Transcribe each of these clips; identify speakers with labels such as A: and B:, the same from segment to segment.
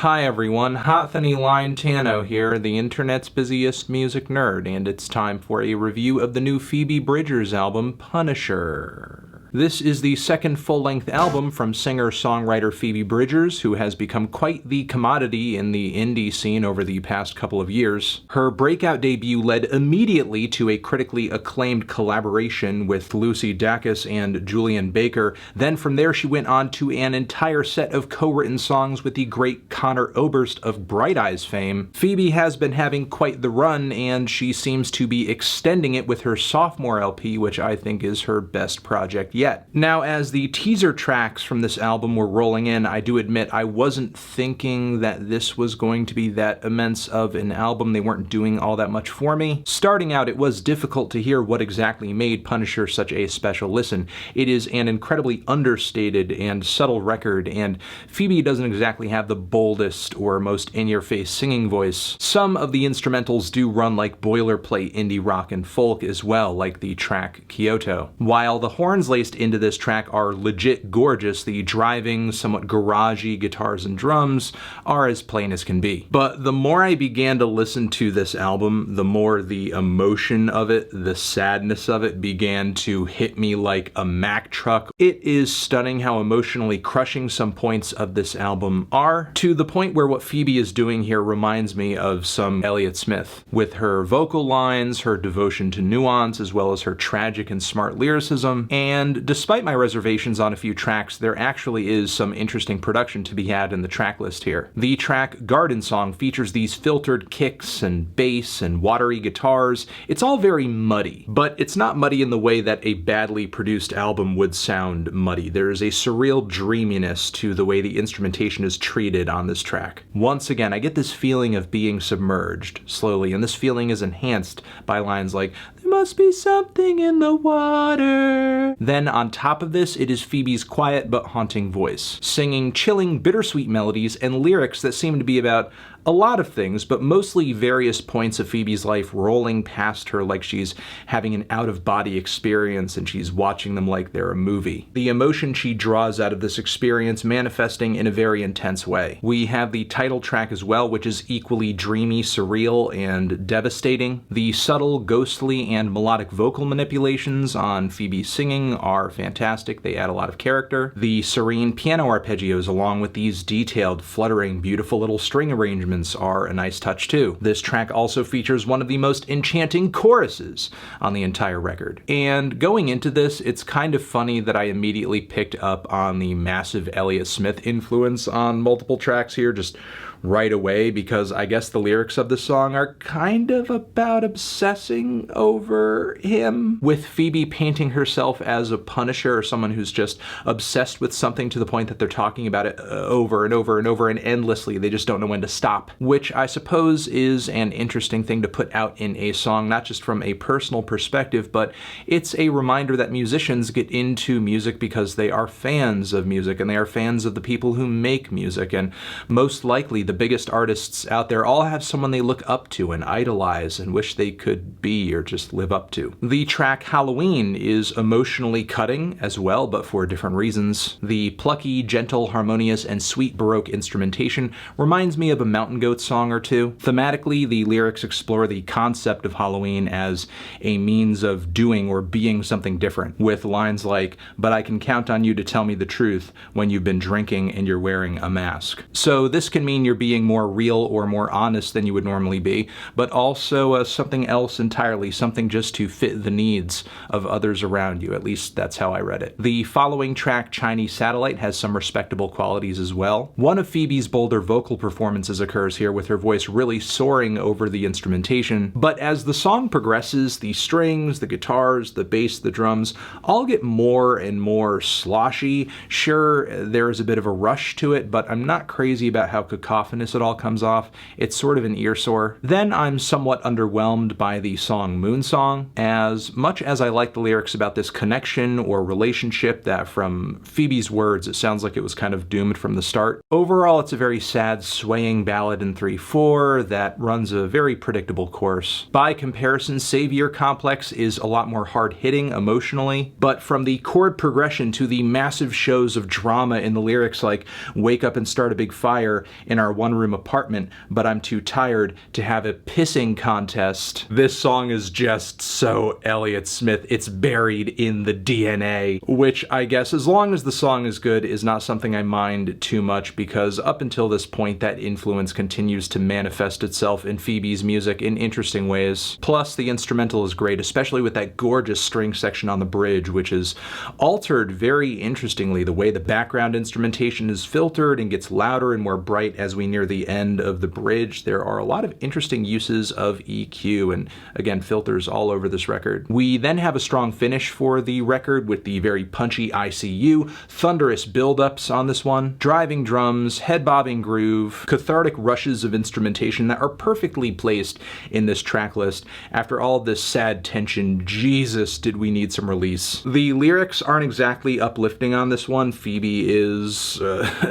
A: Hi everyone, Hothany Tano here, the internet's busiest music nerd, and it's time for a review of the new Phoebe Bridgers album, Punisher. This is the second full-length album from singer-songwriter Phoebe Bridgers, who has become quite the commodity in the indie scene over the past couple of years. Her breakout debut led immediately to a critically acclaimed collaboration with Lucy Dacus and Julian Baker. Then from there she went on to an entire set of co-written songs with the great Conor Oberst of Bright Eyes fame. Phoebe has been having quite the run, and she seems to be extending it with her sophomore LP, which I think is her best project yet. Now, as the teaser tracks from this album were rolling in, I do admit I wasn't thinking that this was going to be that immense of an album. They weren't doing all that much for me. Starting out, it was difficult to hear what exactly made Punisher such a special listen. It is an incredibly understated and subtle record, and Phoebe doesn't exactly have the boldest or most in-your-face singing voice. Some of the instrumentals do run like boilerplate indie rock and folk as well, like the track Kyoto. While the horns laced into this track are legit gorgeous, the driving, somewhat garagey guitars and drums are as plain as can be. But the more I began to listen to this album, the more the emotion of it, the sadness of it began to hit me like a Mack truck. It is stunning how emotionally crushing some points of this album are, to the point where what Phoebe is doing here reminds me of some Elliott Smith, with her vocal lines, her devotion to nuance, as well as her tragic and smart lyricism. And despite my reservations on a few tracks, there actually is some interesting production to be had in the track list here. The track Garden Song features these filtered kicks and bass and watery guitars. It's all very muddy, but it's not muddy in the way that a badly produced album would sound muddy. There is a surreal dreaminess to the way the instrumentation is treated on this track. Once again, I get this feeling of being submerged slowly, and this feeling is enhanced by lines like, "There must be something in the water." Then on top of this, it is Phoebe's quiet but haunting voice, singing chilling, bittersweet melodies and lyrics that seem to be about a lot of things, but mostly various points of Phoebe's life rolling past her like she's having an out-of-body experience and she's watching them like they're a movie. The emotion she draws out of this experience manifesting in a very intense way. We have the title track as well, which is equally dreamy, surreal, and devastating. The subtle, ghostly, and melodic vocal manipulations on Phoebe's singing are fantastic. They add a lot of character. The serene piano arpeggios, along with these detailed, fluttering, beautiful little string arrangements, are a nice touch too. This track also features one of the most enchanting choruses on the entire record. And going into this, it's kind of funny that I immediately picked up on the massive Elliott Smith influence on multiple tracks here, just right away, because I guess the lyrics of the song are kind of about obsessing over him, with Phoebe painting herself as a punisher or someone who's just obsessed with something to the point that they're talking about it over and over and over and endlessly. They just don't know when to stop, which I suppose is an interesting thing to put out in a song, not just from a personal perspective, but it's a reminder that musicians get into music because they are fans of music and they are fans of the people who make music, and most likely the biggest artists out there all have someone they look up to and idolize and wish they could be or just live up to. The track Halloween is emotionally cutting as well, but for different reasons. The plucky, gentle, harmonious, and sweet Baroque instrumentation reminds me of a Mountain Goat song or two. Thematically, the lyrics explore the concept of Halloween as a means of doing or being something different, with lines like, "But I can count on you to tell me the truth when you've been drinking and you're wearing a mask." So this can mean you're being more real or more honest than you would normally be, but also something else entirely, something just to fit the needs of others around you. At least that's how I read it. The following track, Chinese Satellite, has some respectable qualities as well. One of Phoebe's bolder vocal performances occurs here, with her voice really soaring over the instrumentation, but as the song progresses, the strings, the guitars, the bass, the drums all get more and more sloshy. Sure, there is a bit of a rush to it, but I'm not crazy about how cacophonous it all comes off. It's sort of an ear sore. Then I'm somewhat underwhelmed by the song Moonsong. As much as I like the lyrics about this connection or relationship that, from Phoebe's words, it sounds like it was kind of doomed from the start, overall it's a very sad, swaying ballad in 3/4 that runs a very predictable course. By comparison, Savior Complex is a lot more hard-hitting emotionally, but from the chord progression to the massive shows of drama in the lyrics like "Wake up and start a big fire" in our one-room apartment, but I'm too tired to have a pissing contest. This song is just so Elliott Smith. It's buried in the DNA, which I guess, as long as the song is good, is not something I mind too much, because up until this point, that influence continues to manifest itself in Phoebe's music in interesting ways. Plus, the instrumental is great, especially with that gorgeous string section on the bridge, which is altered very interestingly. The way the background instrumentation is filtered and gets louder and more bright as we near the end of the bridge. There are a lot of interesting uses of EQ and, again, filters all over this record. We then have a strong finish for the record with the very punchy ICU, thunderous build-ups on this one, driving drums, head-bobbing groove, cathartic rushes of instrumentation that are perfectly placed in this track list. After all this sad tension, Jesus, did we need some release. The lyrics aren't exactly uplifting on this one. Phoebe is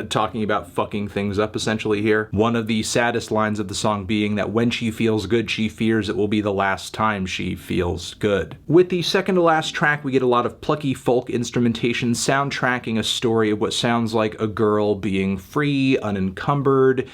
A: talking about fucking things up essentially here. One of the saddest lines of the song being that when she feels good, she fears it will be the last time she feels good. With the second to last track, we get a lot of plucky folk instrumentation soundtracking a story of what sounds like a girl being free, unencumbered,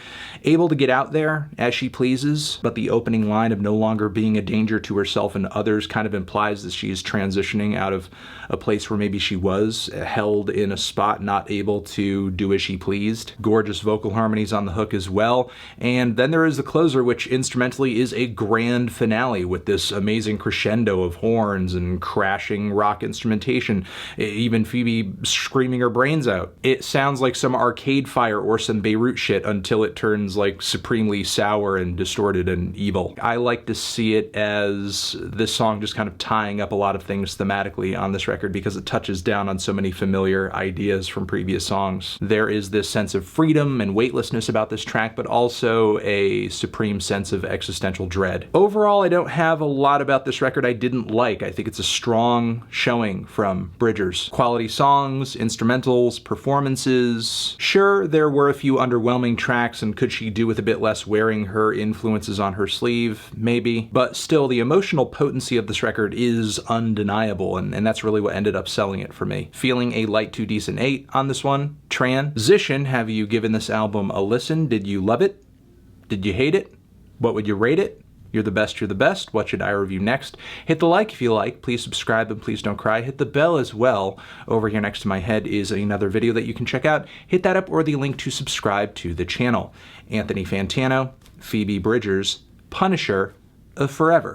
A: able to get out there as she pleases, but the opening line of no longer being a danger to herself and others kind of implies that she is transitioning out of a place where maybe she was held in a spot, not able to do as she pleased. Gorgeous vocal harmonies on the hook as well. And then there is the closer, which instrumentally is a grand finale with this amazing crescendo of horns and crashing rock instrumentation, even Phoebe screaming her brains out. It sounds like some Arcade Fire or some Beirut shit until it turns like supremely sour and distorted and evil. I like to see it as this song just kind of tying up a lot of things thematically on this record, because it touches down on so many familiar ideas from previous songs. There is this sense of freedom and weightlessness about this track, but also a supreme sense of existential dread. Overall, I don't have a lot about this record I didn't like. I think it's a strong showing from Bridgers. Quality songs, instrumentals, performances. Sure, there were a few underwhelming tracks, and could she do with a bit less wearing her influences on her sleeve? Maybe. But still, the emotional potency of this record is undeniable, and that's really what ended up selling it for me. Feeling a light to decent 8 on this one. Transition, have you given this album a listen? Did you love it? Did you hate it? What would you rate it? You're the best, you're the best. What should I review next? Hit the like if you like. Please subscribe and please don't cry. Hit the bell as well. Over here next to my head is another video that you can check out. Hit that up or the link to subscribe to the channel. Anthony Fantano, Phoebe Bridgers, Punisher of Forever.